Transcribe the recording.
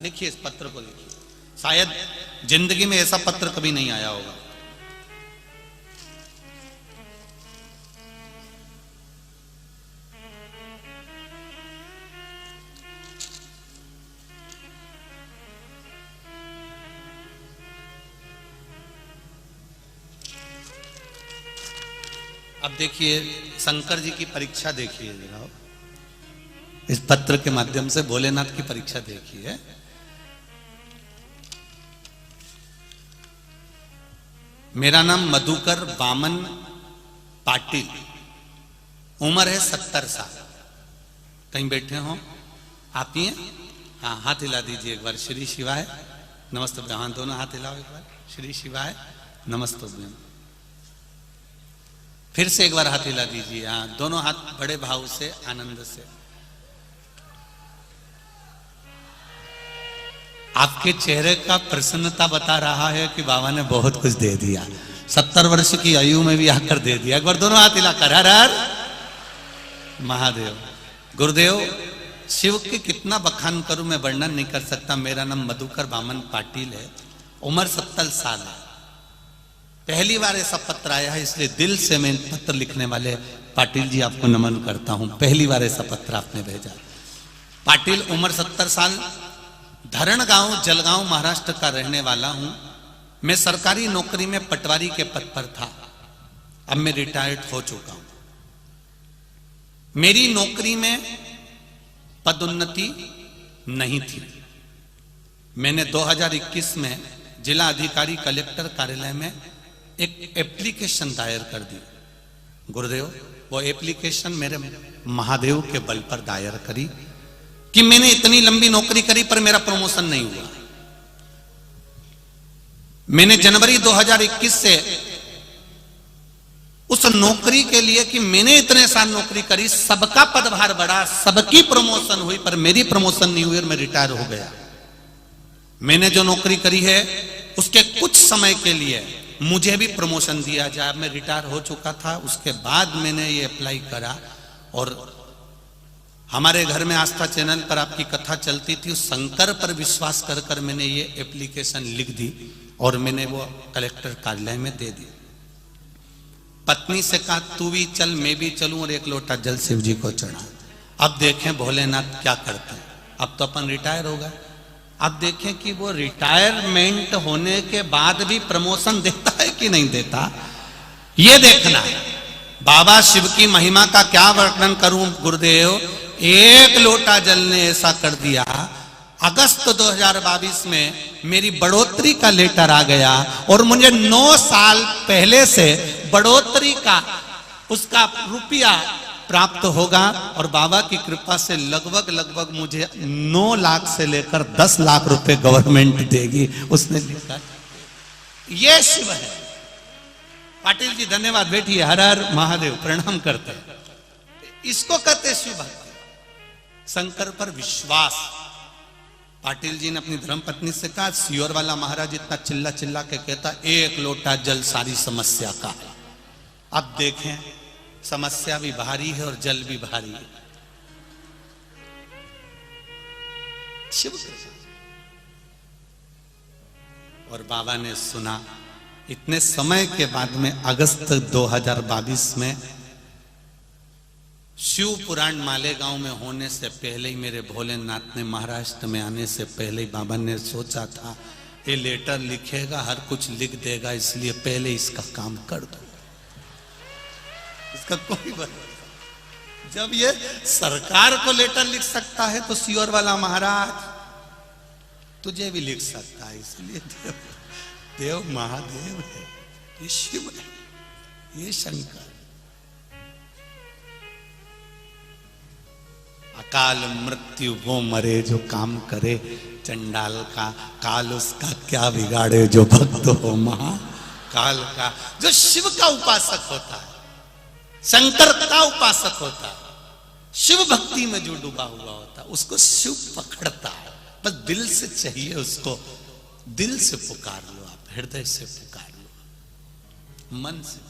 लिखिए इस पत्र को, लिखिए। शायद जिंदगी में ऐसा पत्र कभी नहीं आया होगा। अब देखिए शंकर जी की परीक्षा देखिए जरा, इस पत्र के माध्यम से भोलेनाथ की परीक्षा देखिए। मेरा नाम मधुकर वामन पाटिल, उम्र है 70 साल। कहीं बैठे हो आप ही हैं? हाँ, हाथ हिला दीजिए एक बार। श्री शिवाय नमस्ते। हाँ, दोनों हाथ हिलाओ एक बार। श्री शिवाय नमस्ते। फिर से एक बार हाथ हिला दीजिए। हाँ, दोनों हाथ बड़े भाव से, आनंद से। आपके चेहरे का प्रसन्नता बता रहा है कि बाबा ने बहुत कुछ दे दिया। 70 वर्ष की आयु में भी आकर दे दिया। एक बार दोनों हाथ हिलाकर हर हर महादेव। गुरुदेव, शिव की कितना बखान करूं मैं, वर्णन नहीं कर सकता। मेरा नाम मधुकर वामन पाटिल है, उम्र 70 साल है। पहली बार ऐसा पत्र आया है, इसलिए दिल से मैं पत्र लिखने वाले पाटिल जी आपको नमन करता हूं। पहली बार ऐसा पत्र आपने भेजा। पाटिल, उम्र 70 साल, धरण गांव जलगांव महाराष्ट्र का रहने वाला हूं। मैं सरकारी नौकरी में पटवारी के पद पर था। अब मैं रिटायर्ड हो चुका हूं। मेरी नौकरी में पदोन्नति नहीं थी। मैंने 2021 में जिला अधिकारी कलेक्टर कार्यालय में एक एप्लीकेशन दायर कर दी। गुरुदेव, वो एप्लीकेशन मेरे महादेव के बल पर दायर करी कि मैंने इतनी लंबी नौकरी करी पर मेरा प्रमोशन नहीं हुआ। मैंने जनवरी 2021 से उस नौकरी के लिए कि मैंने इतने साल नौकरी करी, सबका पदभार बढ़ा, सबकी प्रमोशन हुई, पर मेरी प्रमोशन नहीं हुई और मैं रिटायर हो गया। मैंने जो नौकरी करी है उसके कुछ समय के लिए मुझे भी प्रमोशन दिया जाए। मैं रिटायर हो चुका था, उसके बाद मैंने ये अप्लाई करा। और हमारे घर में आस्था चैनल पर आपकी कथा चलती थी, उस शंकर पर विश्वास कर कर मैंने ये एप्लीकेशन लिख दी और मैंने वो कलेक्टर कार्यालय में दे दी। पत्नी से कहा तू भी चल, मैं भी चलूं, और एक लोटा जल शिव जी को चढ़ा। अब देखें भोलेनाथ क्या करते हैं। अब तो अपन रिटायर हो गए। अब देखें कि वो रिटायरमेंट होने के बाद भी प्रमोशन देता है कि नहीं देता, ये देखना है। बाबा शिव की महिमा का क्या वर्णन करूं गुरुदेव। एक लोटा जल ने ऐसा कर दिया, अगस्त 2022 में मेरी बढ़ोतरी का लेटर आ गया और मुझे 9 साल पहले से बढ़ोतरी का उसका रुपया प्राप्त होगा। और बाबा की कृपा से लगभग मुझे 9 लाख से लेकर 10 लाख रुपए गवर्नमेंट देगी। उसने लिखा, ये शिव है। पाटिल जी धन्यवाद, बैठिए। हर हर महादेव, प्रणाम करते हैं। इसको कहते शिव भक्ति, शंकर पर विश्वास। पाटिल जी ने अपनी धर्मपत्नी से कहा, सियोर वाला महाराज इतना चिल्ला चिल्ला के कहता, एक लोटा जल सारी समस्या का। अब देखें, समस्या भी भारी है और जल भी भारी है। शिव और बाबा ने सुना। इतने समय के बाद में अगस्त 2022 में शिव पुराण मालेगांव में होने से पहले ही, मेरे भोलेनाथ ने महाराष्ट्र में आने से पहले ही बाबा ने सोचा था ये लेटर लिखेगा, हर कुछ लिख देगा, इसलिए पहले इसका काम कर दो। इसका कोई भरोसा। जब ये सरकार को लेटर लिख सकता है तो सियोर वाला महाराज तुझे भी लिख सकता है। इसलिए देव महादेव है, ये शिव है, ये शंकर। अकाल मृत्यु वो मरे जो काम करे, चंडाल का काल उसका क्या बिगाड़े जो भक्त हो महाकाल का। जो शिव का उपासक होता है, शंकर का उपासक होता है, शिव भक्ति में जो डूबा हुआ होता है, उसको शिव पकड़ता है। बस दिल से चाहिए उसको, दिल से पुकार लो आप, हृदय से पुकार लो, मन से।